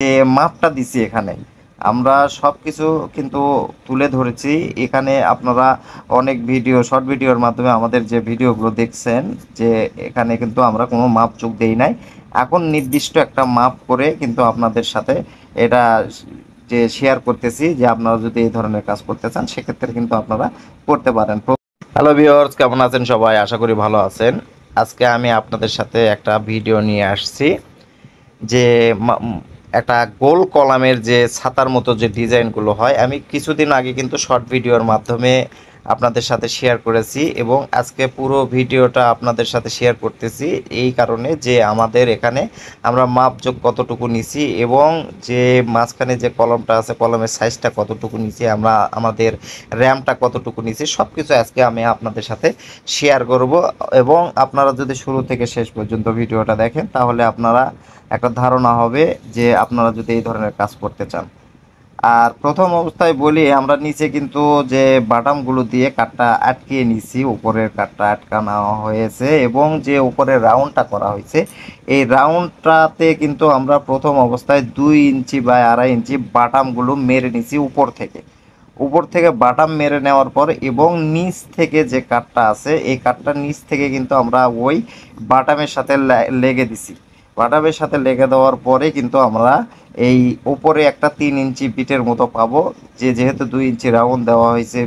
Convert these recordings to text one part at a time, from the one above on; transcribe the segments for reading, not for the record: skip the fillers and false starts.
যে মাপটা দিছি এখানে আমরা সবকিছু কিন্তু তুলে ধরেছি এখানে। আপনারা অনেক ভিডিও, শর্ট ভিডিওর মাধ্যমে আমাদের যে ভিডিওগুলো দেখছেন, যে এখানে কিন্তু আমরা কোনো মাপ চুক দেই নাই। এখন নির্দিষ্ট একটা মাপ করে কিন্তু আপনাদের সাথে এটা যে শেয়ার করতেছি, যে আপনারা যদি এই ধরনের কাজ করতে চান সেক্ষেত্রে কিন্তু আপনারা করতে পারেন। হ্যালো ভিউয়ার্স, কেমন আছেন সবাই? আশা করি ভালো আছেন। আজকে আমি আপনাদের সাথে একটা ভিডিও নিয়ে আসছি, যে একটা গোল কলামের যে ছাতার মতো যে ডিজাইনগুলো হয়, আমি কিছুদিন আগে কিন্তু শর্ট ভিডিওর মাধ্যমে আপনাদের সাথে শেয়ার করেছি, এবং আজকে পুরো ভিডিওটা আপনাদের সাথে শেয়ার করতেছি এই কারণে যে আমাদের এখানে আমরা মাপযোগ কতটুকু নিছি, এবং যে মাঝখানে যে কলমটা আছে কলমের সাইজটা কতটুকু নিছি, আমরা আমাদের র্যামটা কতটুকু নিছি, সব কিছু আজকে আমি আপনাদের সাথে শেয়ার করব। এবং আপনারা যদি শুরু থেকে শেষ পর্যন্ত ভিডিওটা দেখেন তাহলে আপনারা একটা ধারণা হবে যে আপনারা যদি এই ধরনের কাজ করতে চান। আর প্রথম অবস্থায় বলি, আমরা নিচে কিন্তু যে বাটামগুলো দিয়ে কাঠটা আটকিয়ে নিছি, উপরের কাঠটা আটকানো হয়েছে, এবং যে উপরের রাউন্ডটা করা হয়েছে এই রাউন্ডটাতে কিন্তু আমরা প্রথম অবস্থায় 2 ইঞ্চি বা 2.5 ইঞ্চি বাটামগুলো মেরে নিছি উপর থেকে বাটাম মেরে নেওয়ার পর, এবং নিচ থেকে যে কাঠটা আছে এই কাঠটা নিচ থেকে কিন্তু আমরা ওই বাটামের সাথে লেগে দিছি। বাটামের সাথে লেগে দেওয়ার পরে কিন্তু আমরা এই উপরে একটা 3 ইঞ্চি বিটের মতো পাবো, যেহেতু 2 ইঞ্চি রাউন্ড দেওয়া হয়েছে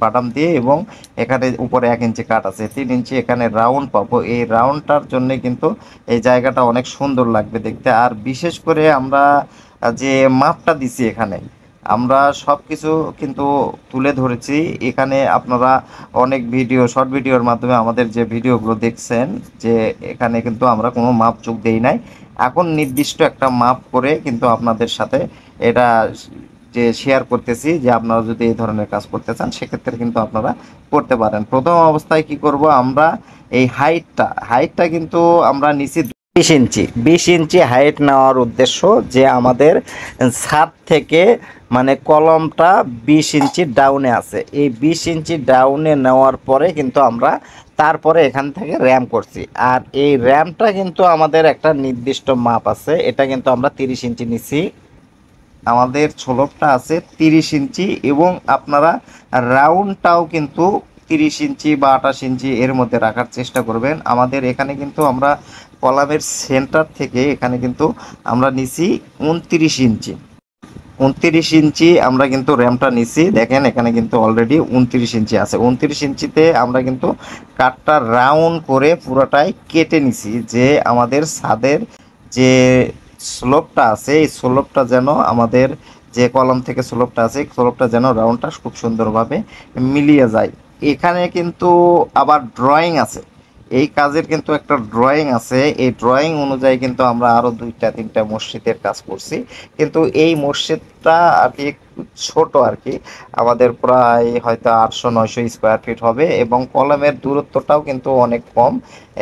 বাটাম দিয়ে, এবং এখানে উপরে 1 ইঞ্চি কাট আছে, 3 ইঞ্চি এখানে রাউন্ড পাবো। এই রাউন্ডটার জন্য কিন্তু এই জায়গাটা অনেক সুন্দর লাগবে দেখতে। আর বিশেষ করে আমরা যে মাপটা দিছি এখানে আমরা সব কিছু কিন্তু তুলে ধরেছি এখানে। আপনারা অনেক ভিডিও, শর্ট ভিডিওর মাধ্যমে আমাদের যে ভিডিওগুলো দেখছেন, যে এখানে কিন্তু আমরা কোনো মাপ চুক দেই নাই। এখন নির্দিষ্ট একটা মাপ করে কিন্তু আপনাদের সাথে এটা যে শেয়ার করতেছি, যে আপনারা যদি এই ধরনের কাজ করতে চান সেক্ষেত্রে কিন্তু আপনারা করতে পারেন। প্রথম অবস্থায় কি করব, আমরা এই হাইটটা কিন্তু আমরা নিচে 20 ইঞ্চি। 20 ইঞ্চি হাইট নেওয়ার উদ্দেশ্য যে আমাদের ছাদ থেকে মানে কলমটা 20 ইঞ্চি ডাউনে আছে, এই 20 ইঞ্চি ডাউনে নেওয়ার পরে কিন্তু আমরা তারপরে এখান থেকে র্যাম করছি। আর এই র্যামটা কিন্তু আমাদের একটা নির্দিষ্ট মাপ আছে, এটা কিন্তু আমরা 30 ইঞ্চি নিছি। আমাদের ছোলকটা আছে 30 ইঞ্চি, এবং আপনারা রাউন্ডটাও কিন্তু 30 ইঞ্চি বা 28 ইঞ্চি এর মধ্যে রাখার চেষ্টা করবেন। আমাদের এখানে কিন্তু আমরা কলামের সেন্টার থেকে এখানে কিন্তু আমরা নিছি 29 ইঞ্চি। 29 ইঞ্চি আমরা কিন্তু র্যামটা নিছি। দেখেন এখানে কিন্তু অলরেডি 29 ইঞ্চি আছে। 29 ইঞ্চিতে আমরা কিন্তু কাঠটা রাউন্ড করে পুরোটাই কেটে নিছি, যে আমাদের ছাদের যে স্লোপটা আছে এই স্লোপটা যেন আমাদের যে কলম থেকে স্লোপটা আছে এই স্লোপটা যেন রাউন্ডটা খুব সুন্দরভাবে মিলিয়ে যায়। এখানে কিন্তু আবার ড্রয়িং আছে, এই কাজের কিন্তু একটা ড্রয়িং আছে। এই ড্রয়িং অনুযায়ী কিন্তু আমরা আরও 2-3টা মসজিদের কাজ করছি, কিন্তু এই মসজিদটা আর কি একটু ছোট আর কি, আমাদের প্রায় হয়তো 800-900 স্কোয়ার ফিট হবে, এবং কলমের দূরত্বটাও কিন্তু অনেক কম।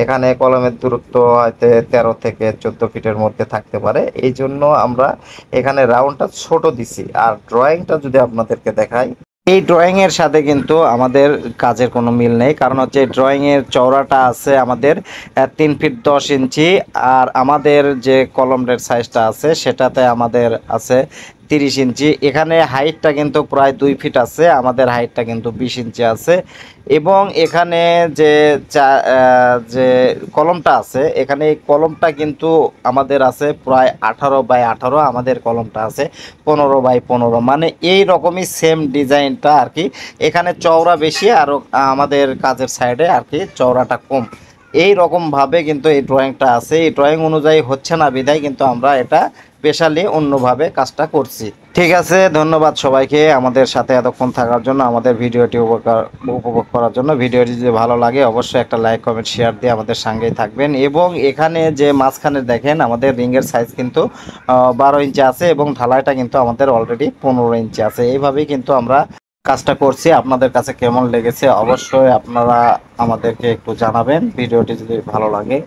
এখানে কলমের দূরত্ব হয়তো 13 থেকে 14 ফিটের মধ্যে থাকতে পারে, এই জন্য আমরা এখানে রাউন্ডটা ছোট দিছি। আর ড্রয়িংটা যদি আপনাদেরকে দেখাই, এই ড্রয়িং এর সাথে কিন্তু আমাদের কাজের কোনো মিল নেই, কারণ হচ্ছে ড্রয়িং এর চওড়াটা আছে আমাদের 3 ফিট 10 ইঞ্চি, আর আমাদের যে কলমের সাইজটা আছে সেটাতে আমাদের আছে 30 ইঞ্চি। এখানে হাইটটা কিন্তু প্রায় 2 ফিট আছে, আমাদের হাইটটা কিন্তু 20 ইঞ্চি আছে। এবং এখানে যে যে কলমটা আছে, এখানে এই কলমটা কিন্তু আমাদের আছে প্রায় 18x18, আমাদের কলমটা আছে 15x15, মানে এই রকমই সেম ডিজাইনটা আর কি। এখানে চওড়া বেশি, আর আমাদের কাজের সাইডে আর কি চওড়াটা কম। এই রকমভাবে কিন্তু এই ড্রয়িংটা আছে, এই ড্রয়িং অনুযায়ী হচ্ছে না বিধায় কিন্তু আমরা এটা স্পেশালি অন্যভাবে কাজটা করছি। ঠিক আছে, ধন্যবাদ সবাইকে আমাদের সাথে এতক্ষণ থাকার জন্য, আমাদের ভিডিওটি উপভোগ করার জন্য। ভিডিওটি যদি ভালো লাগে অবশ্যই একটা লাইক, কমেন্ট, শেয়ার দিয়ে আমাদের সঙ্গেই থাকবেন। এবং এখানে যে মাঝখানে দেখেন আমাদের রিংয়ের সাইজ কিন্তু 12 ইঞ্চি আছে, এবং ঢালাইটা কিন্তু আমাদের অলরেডি 15 ইঞ্চি আছে। এইভাবেই কিন্তু আমরা কাজটা করছি। আপনাদের কাছে কেমন লেগেছে অবশ্যই আপনারা আমাদেরকে একটু জানাবেন, ভিডিওটি যদি ভালো লাগে।